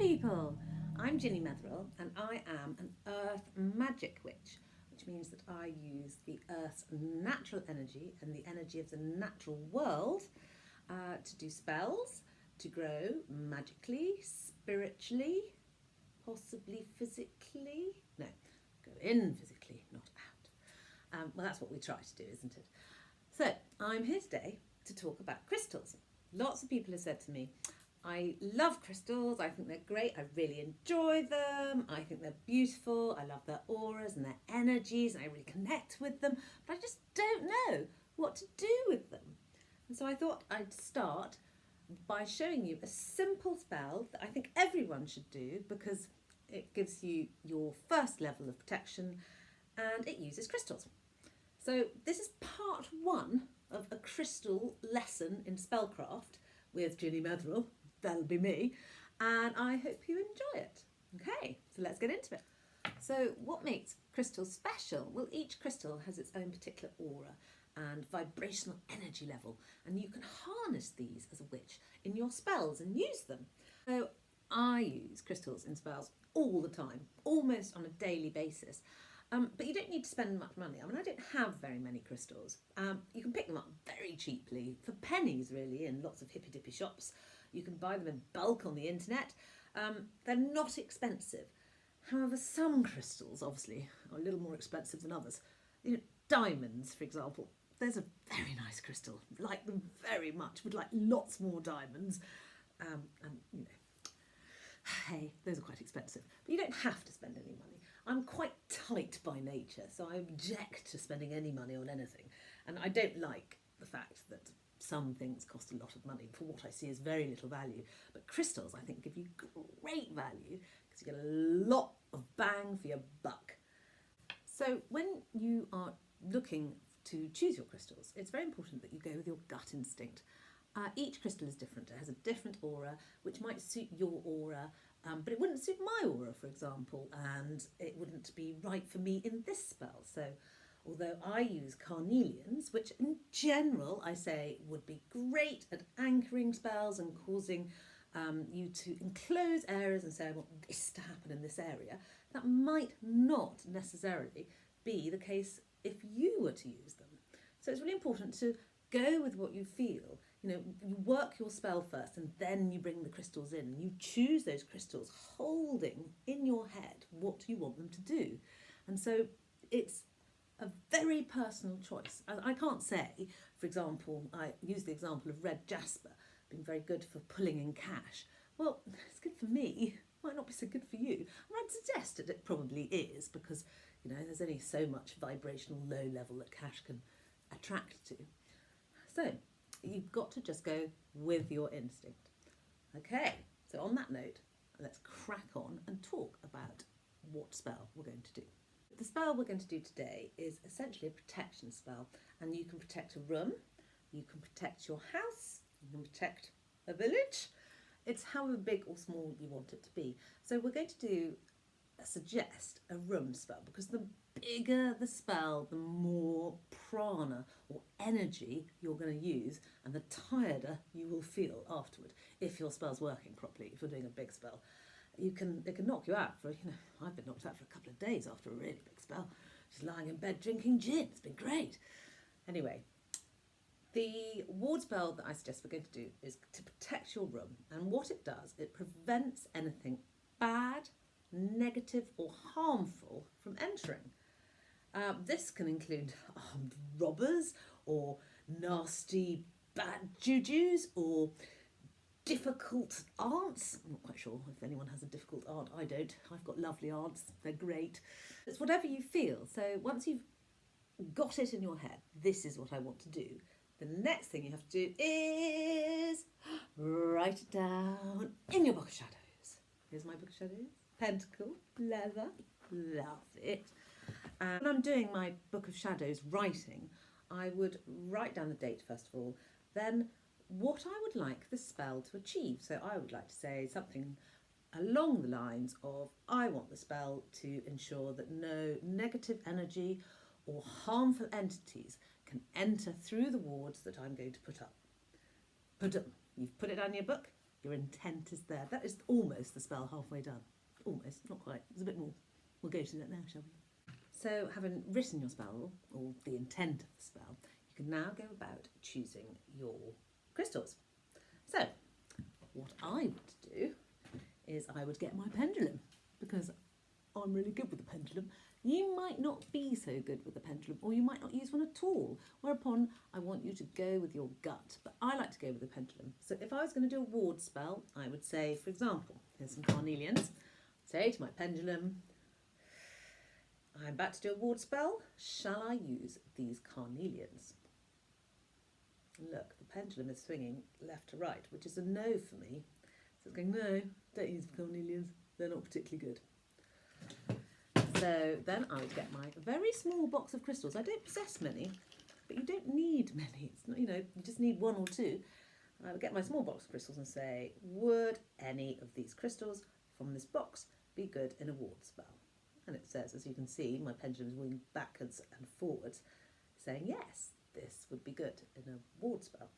people! I'm Ginny Metheral and I am an earth magic witch, which means that I use the earth's natural energy and the energy of the natural world to do spells, to grow magically, spiritually, possibly physically. No, go in physically, not out. Well, that's what we try to do, isn't it? So, I'm here today to talk about crystals. Lots of people have said to me, I love crystals, I think they're great, I really enjoy them, I think they're beautiful, I love their auras and their energies, and I really connect with them, but I just don't know what to do with them. And so I thought I'd start by showing you a simple spell that I think everyone should do because it gives you your first level of protection and it uses crystals. So this is part one of a crystal lesson in spellcraft with Ginny Metheral. That'll be me, and I hope you enjoy it. Okay, so let's get into it. So what makes crystals special? Well, each crystal has its own particular aura and vibrational energy level, and you can harness these as a witch in your spells and use them. So I use crystals in spells all the time, almost on a daily basis. But you don't need to spend much money. I mean, I don't have very many crystals. You can pick them up very cheaply, for pennies really, in lots of hippy-dippy shops. You can buy them in bulk on the internet. They're not expensive. However, some crystals, obviously, are a little more expensive than others. You know, diamonds, for example. There's a very nice crystal. Like them very much. Would like lots more diamonds. And, you know, hey, those are quite expensive. But you don't have to spend any money. I'm quite tight by nature, so I object to spending any money on anything. And I don't like the fact that some things cost a lot of money for what I see as very little value. But crystals, I think, give you great value because you get a lot of bang for your buck. So when you are looking to choose your crystals, it's very important that you go with your gut instinct. Each crystal is different. It has a different aura, which might suit your aura, but it wouldn't suit my aura, for example, and it wouldn't be right for me in this spell. So although I use carnelians, which in general I say would be great at anchoring spells and causing you to enclose areas and say, I want this to happen in this area, that might not necessarily be the case if you were to use them. So it's really important to go with what you feel. You know, you work your spell first and then you bring the crystals in and you choose those crystals holding in your head what you want them to do. And so it's a very personal choice. I can't say, for example, I use the example of red jasper being very good for pulling in cash. Well, it's good for me, might not be so good for you. And I'd suggest that it probably is because, you know, there's only so much vibrational low level that cash can attract to. So you've got to just go with your instinct. Okay, so on that note, let's crack on and talk about what spell we're going to do. The spell we're going to do today is essentially a protection spell, and you can protect a room, you can protect your house, you can protect a village. It's however big or small you want it to be. So we're going to suggest a room spell because the bigger the spell, the more prana or energy you're going to use and the tireder you will feel afterward if your spell's working properly, if you're doing a big spell. It can knock you out for, you know, I've been knocked out for a couple of days after a really big spell. Just lying in bed drinking gin. It's been great. Anyway, the ward spell that I suggest we're going to do is to protect your room. And what it does, it prevents anything bad, negative or harmful from entering. This can include armed robbers or nasty bad jujus or difficult aunts. I'm not quite sure if anyone has a difficult aunt. I don't. I've got lovely aunts. They're great. It's whatever you feel. So once you've got it in your head, this is what I want to do. The next thing you have to do is write it down in your book of shadows. Here's my book of shadows. Pentacle, leather, love it. When I'm doing my book of shadows writing, I would write down the date first of all, then what I would like the spell to achieve. So I would like to say something along the lines of, I want the spell to ensure that no negative energy or harmful entities can enter through the wards that I'm going to put up. You've put it down in your book, Your intent is there. That is almost the spell halfway done. Almost, not quite. There's a bit more. We'll go to that now, shall we? So, having written your spell, or the intent of the spell, you can now go about choosing your crystals. So, what I would do is I would get my pendulum, because I'm really good with the pendulum. You might not be so good with the pendulum, or you might not use one at all, whereupon I want you to go with your gut, but I like to go with the pendulum. So if I was going to do a ward spell, I would say, for example, here's some carnelians, say to my pendulum, I'm about to do a ward spell, shall I use these carnelians? Look, the pendulum is swinging left to right, which is a no for me. So it's going, no, don't use the carnelians, they're not particularly good. So then I would get my very small box of crystals. I don't possess many, but you don't need many. It's not, you just need one or two. I would get my small box of crystals and say, would any of these crystals from this box be good in a ward spell? And it says, as you can see, my pendulum is moving backwards and forwards, saying, yes, this would be good in a ward spell.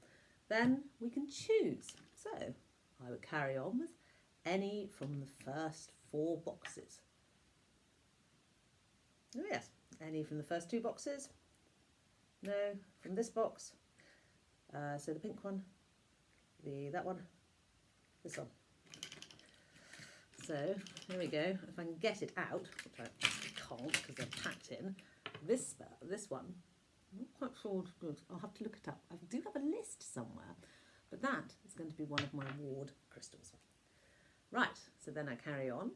Then we can choose. So I would carry on with any from the first 4 boxes. Oh yes, any from the first 2 boxes? No, from this box. So the pink one, that one, this one. So here we go. If I can get it out, which I can't because they're packed in. This one, I'm not quite sure what it is. I'll have to look it up. I do have a list somewhere, but that is going to be one of my ward crystals. Right, so then I carry on.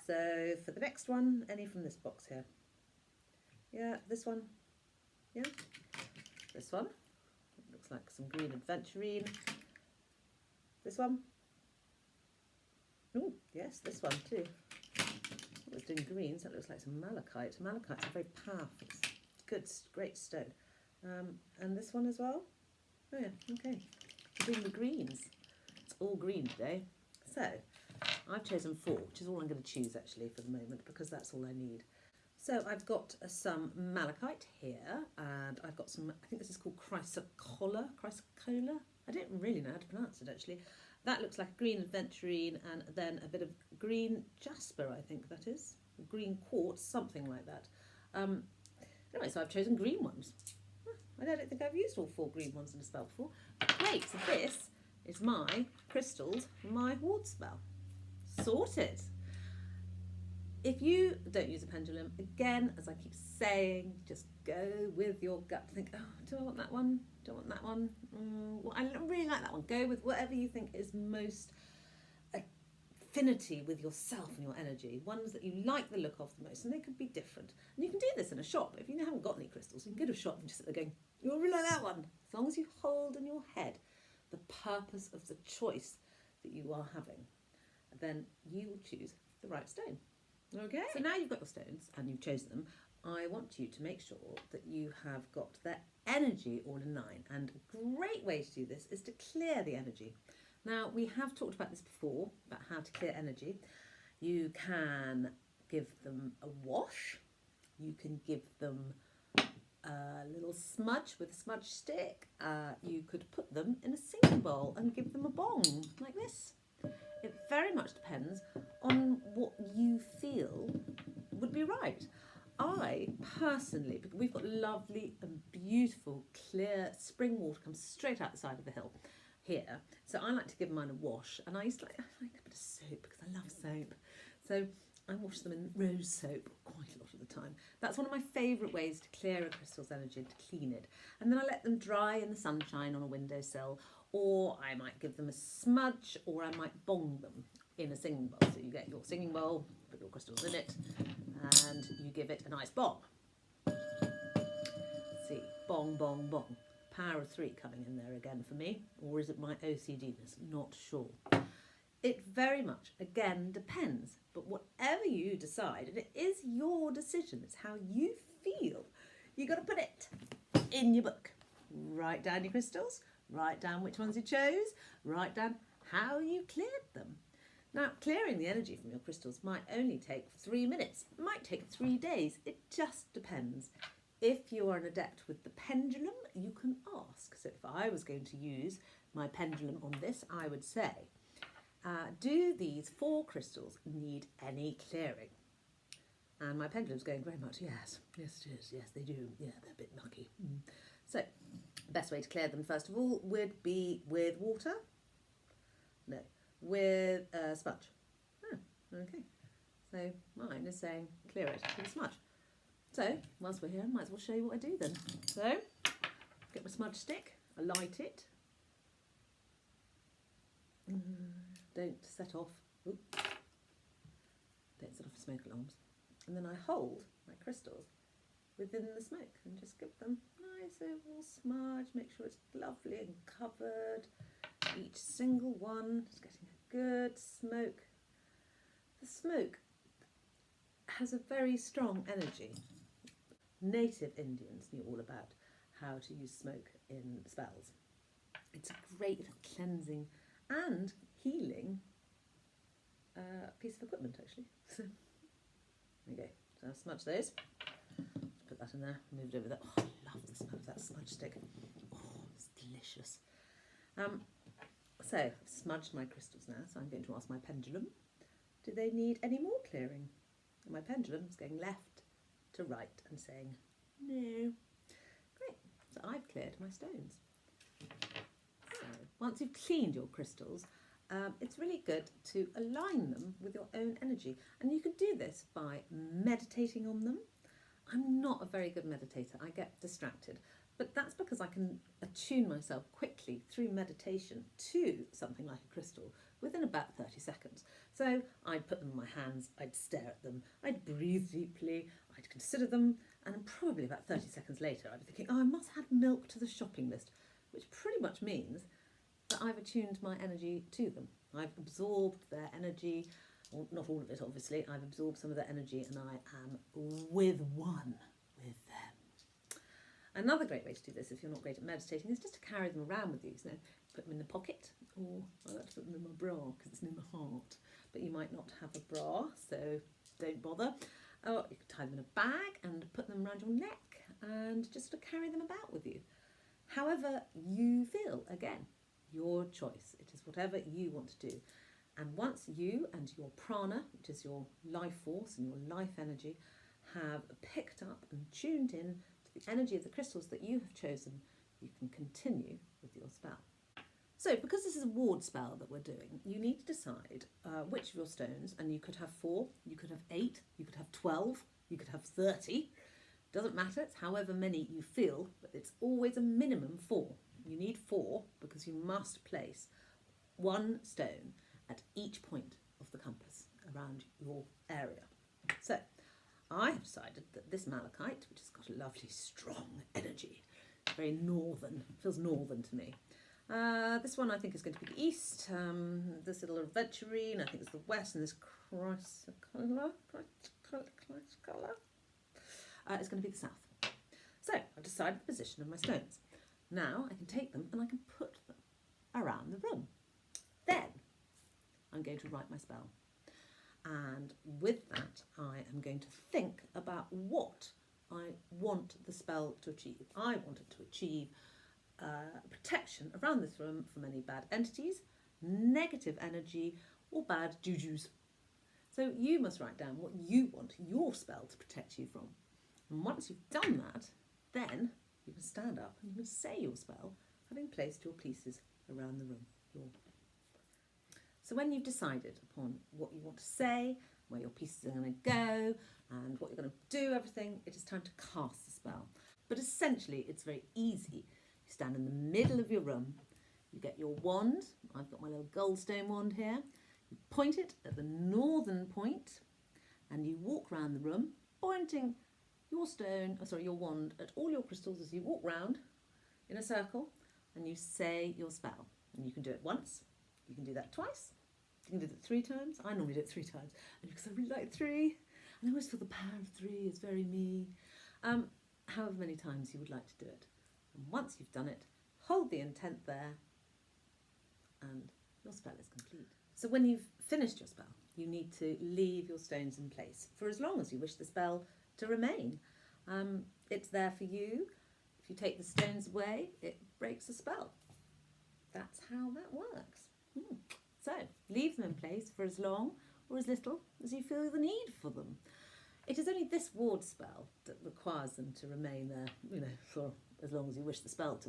So for the next one, any from this box here. Yeah, this one. Yeah, this one. It looks like some green adventurine. This one. Oh, yes, this one too. It was doing greens. That looks like some malachite. Malachite's a very powerful, good, great stone. And this one as well. Oh yeah, okay. Doing the greens. It's all green today. So I've chosen 4, which is all I'm going to choose actually for the moment, because that's all I need. So I've got some malachite here, and I've got some, I think this is called chrysocolla. I don't really know how to pronounce it actually. That looks like a green adventurine, and then a bit of green jasper, I think that is. Green quartz, something like that. Anyway, so I've chosen green ones. I don't think I've used all 4 green ones in a spell before. Great, so this is my crystals for my ward spell. Sorted. If you don't use a pendulum, again, as I keep saying, just go with your gut. Think, oh, do I want that one? Do I want that one? Well, I really like that one. Go with whatever you think is most affinity with yourself and your energy. Ones that you like the look of the most, and they could be different. And you can do this in a shop. If you haven't got any crystals, you can go to a shop and just sit there going, you really like that one. As long as you hold in your head the purpose of the choice that you are having, then you will choose the right stone. Okay. So now you've got your stones and you've chosen them, I want you to make sure that you have got their energy all in line. And a great way to do this is to clear the energy. Now, we have talked about this before, about how to clear energy. You can give them a wash. You can give them a little smudge with a smudge stick. You could put them in a singing bowl and give them a bong, like this. It very much depends on what you feel would be right. I personally, because we've got lovely and beautiful clear spring water comes straight out the side of the hill here, so I like to give mine a wash, and I like a bit of soap because I love soap. So I wash them in rose soap quite a lot of the time. That's one of my favourite ways to clear a crystal's energy and to clean it. And then I let them dry in the sunshine on a windowsill, or I might give them a smudge, or I might bong them in a singing bowl. So you get your singing bowl, put your crystals in it, and you give it a nice bong. Let's see, bong, bong, bong. Power of 3 coming in there again for me, or is it my OCDness? Not sure. It very much, again, depends, but whatever you decide, and it is your decision, it's how you feel, you got to put it in your book. Write down your crystals, write down which ones you chose, write down how you cleared them. Now, clearing the energy from your crystals might only take 3 minutes, it might take 3 days, it just depends. If you are an adept with the pendulum, you can ask. So if I was going to use my pendulum on this, I would say, Do these 4 crystals need any clearing? And my pendulum's going very much, yes, yes it is, yes they do, yeah, they're a bit mucky. So, best way to clear them, first of all, would be with water. No, with a smudge. Oh, okay. So mine is saying clear it with a smudge. So, whilst we're here, I might as well show you what I do then. So, get my smudge stick, I light it. Don't set off, don't set off smoke alarms. And then I hold my crystals within the smoke and just give them a nice oval smudge, make sure it's lovely and covered. Each single one is getting a good smoke. The smoke has a very strong energy. Native Indians knew all about how to use smoke in spells. It's a great cleansing and healing piece of equipment, actually. So, there you go. So I'll smudge those. Just put that in there, move it over there. Oh, I love the smell of that smudge stick. Oh, it's delicious. So I've smudged my crystals now, so I'm going to ask my pendulum, do they need any more clearing? And my pendulum's going left to right and saying no. Great, so I've cleared my stones. So once you've cleaned your crystals, it's really good to align them with your own energy. And you can do this by meditating on them. I'm not a very good meditator, I get distracted. But that's because I can attune myself quickly through meditation to something like a crystal within about 30 seconds. So I'd put them in my hands, I'd stare at them, I'd breathe deeply, I'd consider them, and probably about 30 seconds later I'd be thinking, oh, I must add milk to the shopping list, which pretty much means that I've attuned my energy to them. I've absorbed their energy, well, not all of it obviously, I've absorbed some of their energy and I am with one with them. Another great way to do this, if you're not great at meditating, is just to carry them around with you. So put them in the pocket, or I like to put them in my bra because it's near my heart. But you might not have a bra, so don't bother. Or you can tie them in a bag and put them around your neck and just to carry them about with you. However you feel, again, your choice. It is whatever you want to do. And once you and your prana, which is your life force and your life energy, have picked up and tuned in to the energy of the crystals that you have chosen, you can continue with your spell. So because this is a ward spell that we're doing, you need to decide which of your stones, and you could have 4, you could have 8, you could have 12, you could have 30. Doesn't matter, it's however many you feel, but it's always a minimum 4. You need 4 because you must place 1 stone at each point of the compass around your area. So I have decided that this malachite, which has got a lovely strong energy, very northern, feels northern to me. This one I think is going to be the east, this little Witchery, and I think it's the west, and this chrysocolla is going to be the south. So I've decided the position of my stones. Now I can take them and I can put them around the room. Then I'm going to write my spell. And with that, I am going to think about what I want the spell to achieve. I want it to achieve protection around this room from any bad entities, negative energy, or bad jujus. So you must write down what you want your spell to protect you from. And once you've done that, then you can stand up and you can say your spell, having placed your pieces around the room. So when you've decided upon what you want to say, where your pieces are going to go, and what you're going to do, everything, it is time to cast the spell. But essentially, it's very easy. You stand in the middle of your room, you get your wand. I've got my little goldstone wand here. You point it at the northern point, and you walk around the room, pointing your wand at all your crystals as you walk round in a circle, and you say your spell. And you can do it once, you can do that twice, you can do that 3 times. I normally do it 3 times, and because I really like 3, and I always feel the power of 3 is very me. However many times you would like to do it. And once you've done it, hold the intent there, and your spell is complete. So when you've finished your spell, you need to leave your stones in place for as long as you wish the spell to remain. It's there for you. If you take the stones away, it breaks the spell. That's how that works. So leave them in place for as long or as little as you feel the need for them. It is only this ward spell that requires them to remain there, for as long as you wish the spell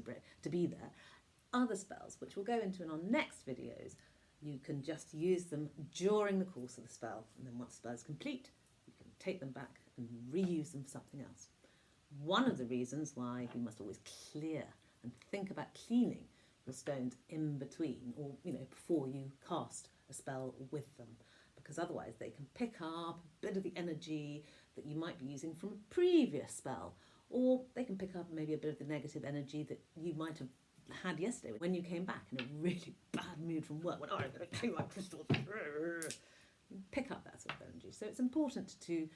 to be there. Other spells, which we'll go into in our next videos, you can just use them during the course of the spell, and then once the spell is complete, you can take them back and reuse them for something else. One of the reasons why you must always clear and think about cleaning your stones in between, or before you cast a spell with them, because otherwise they can pick up a bit of the energy that you might be using from a previous spell, or they can pick up maybe a bit of the negative energy that you might have had yesterday when you came back in a really bad mood from work, when I'm going to clean my crystals. Pick up that sort of energy. So it's important to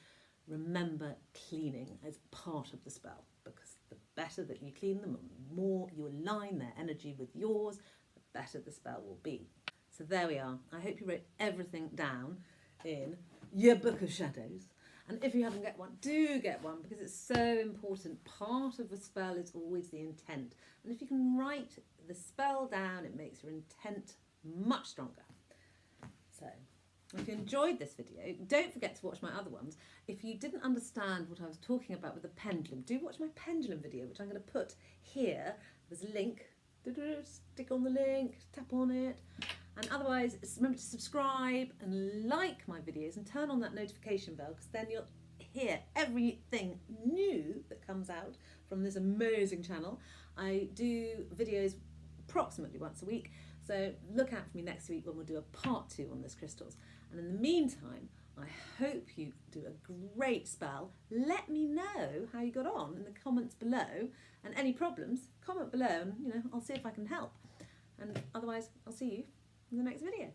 remember cleaning as part of the spell, because the better that you clean them and the more you align their energy with yours, the better the spell will be. So there we are. I hope you wrote everything down in your book of shadows. And if you haven't got one, do get one, because it's so important. Part of the spell is always the intent. And if you can write the spell down, it makes your intent much stronger. So if you enjoyed this video, don't forget to watch my other ones. If you didn't understand what I was talking about with the pendulum, do watch my pendulum video, which I'm going to put here. There's a link. Stick on the link, tap on it. And otherwise, remember to subscribe and like my videos and turn on that notification bell, because then you'll hear everything new that comes out from this amazing channel. I do videos approximately once a week, so look out for me next week when we'll do a part 2 on this crystals. And in the meantime, I hope you do a great spell. Let me know how you got on in the comments below, and any problems, comment below, and I'll see if I can help. And otherwise, I'll see you in the next video.